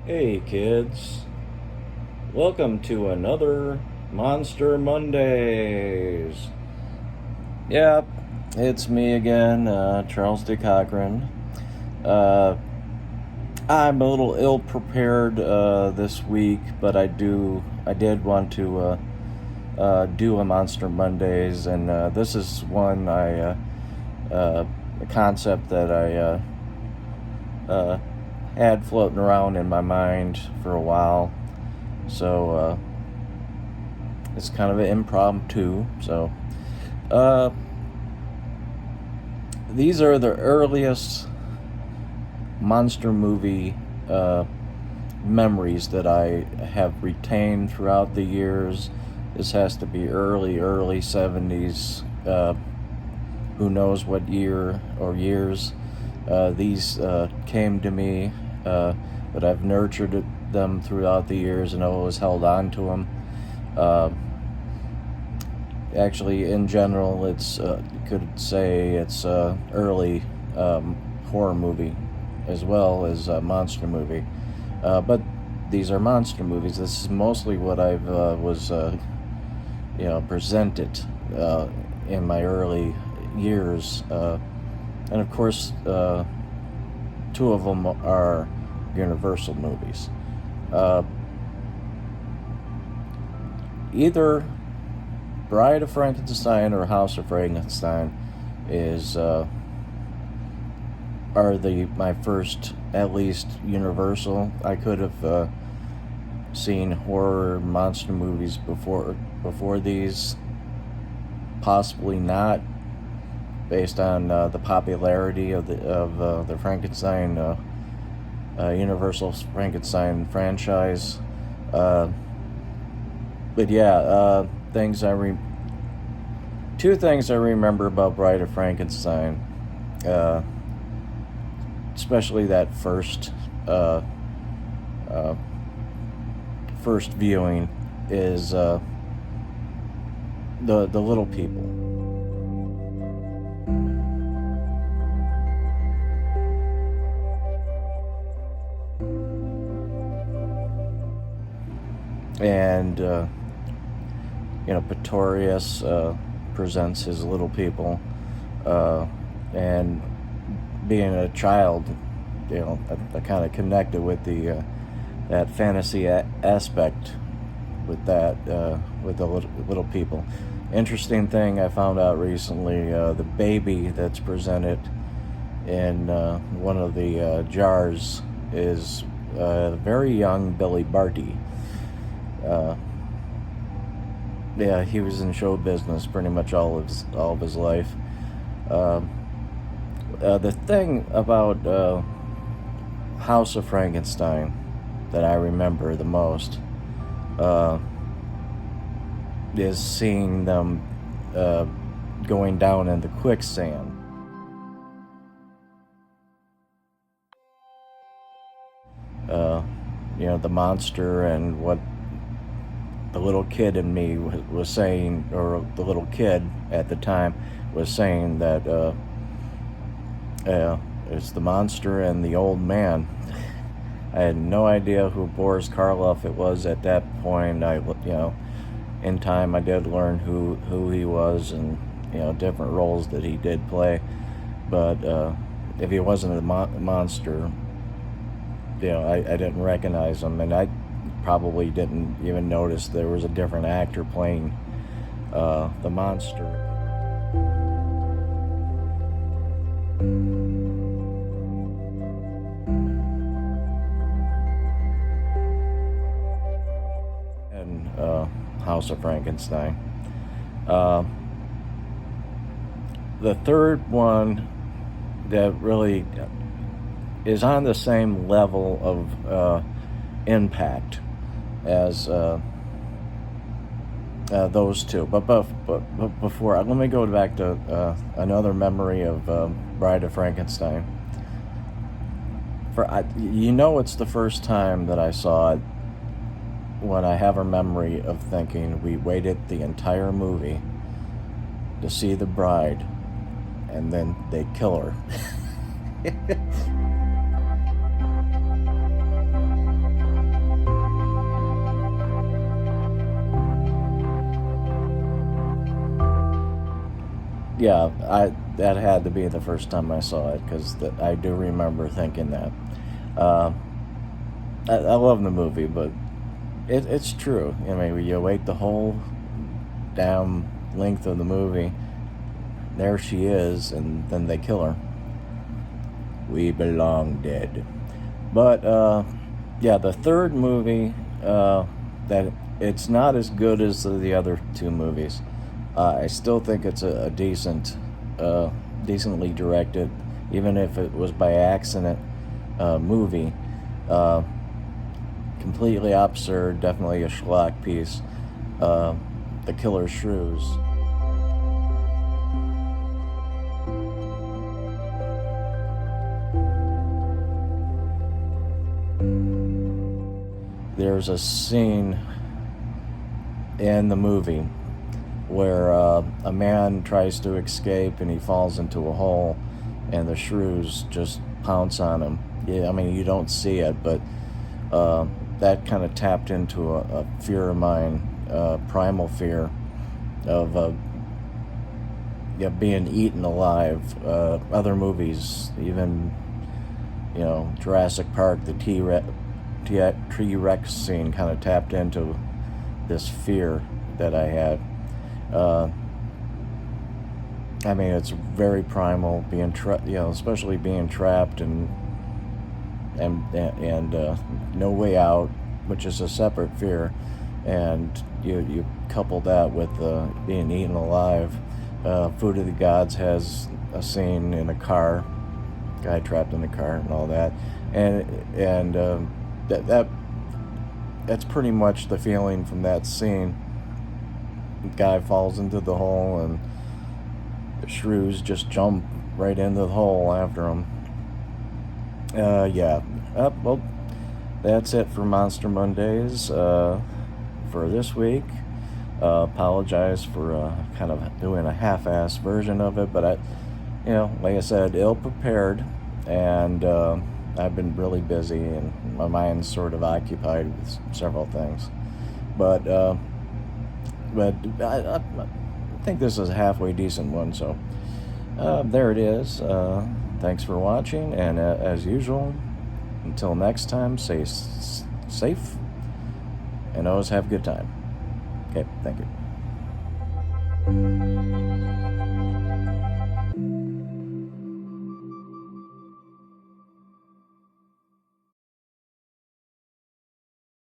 Hey kids, welcome to another Monster Mondays. Yep, it's me again, Charles D. Cochran. I'm a little ill prepared this week, but I did want to do a Monster Mondays, and this is one a concept that I had floating around in my mind for a while. So it's kind of an impromptu. So these are the earliest monster movie memories that I have retained throughout the years. This has to be early 70s. Who knows what year or years these came to me, but I've nurtured them throughout the years and always held on to them. Actually, in general, it's you could say it's early horror movie as well as a monster movie. But these are monster movies. This is mostly what I've was presented in my early years, and of course, two of them are Universal movies. Either Bride of Frankenstein or House of Frankenstein are my first, at least Universal. I could have seen horror monster movies before these, possibly not, based on the popularity of the Frankenstein Universal Frankenstein franchise. But yeah, two things I remember about Bride of Frankenstein, especially that first viewing, is the little people. And Pretorius presents his little people, and being a child, I kind of connected with that fantasy aspect with that, with the little people. Interesting thing I found out recently: the baby that's presented in one of the jars is very young Billy Barty. Yeah, he was in show business pretty much all of his life. The thing about House of Frankenstein that I remember the most is seeing them going down in the quicksand. The monster and what the little kid in me was saying, or the little kid at the time was saying, that it's the monster and the old man. I had no idea who Boris Karloff it was at that point. In time I did learn who he was, and different roles that he did play. But if he wasn't a monster, I didn't recognize him, and I probably didn't even notice there was a different actor playing the monster. And House of Frankenstein. The third one that really is on the same level of impact as those two. But before, let me go back to another memory of Bride of Frankenstein. It's the first time that I saw it, when I have a memory of thinking we waited the entire movie to see the bride, and then they kill her. yeah, that had to be the first time I saw it, because I do remember thinking that. Uh, I love the movie, but it's true. I mean, you wait the whole damn length of the movie, there she is, and then they kill her. We belong dead. But yeah, the third movie, that it's not as good as the other two movies. I still think it's a decent, decently directed, even if it was by accident, movie. Uh, Completely absurd, definitely a schlock piece. The Killer Shrews. There's a scene in the movie where a man tries to escape and he falls into a hole, and the shrews just pounce on him. Yeah, I mean, you don't see it, but that kind of tapped into a fear of mine, primal fear of yeah, being eaten alive. Other movies, even, Jurassic Park, the T-Rex scene kind of tapped into this fear that I had. Uh, I mean, it's very primal, especially being trapped and no way out, which is a separate fear, and you couple that with being eaten alive. Food of the Gods has a scene in a car, guy trapped in the car and all that, and that's pretty much the feeling from that scene. The guy falls into the hole, and the shrews just jump right into the hole after him. Yeah. Well, that's it for Monster Mondays for this week. Apologize for kind of doing a half-ass version of it, but like I said, ill-prepared, and I've been really busy, and my mind's sort of occupied with several things. But I think this is a halfway decent one, so there it is. Thanks for watching, and as usual, until next time, stay safe and always have a good time. Okay, thank you.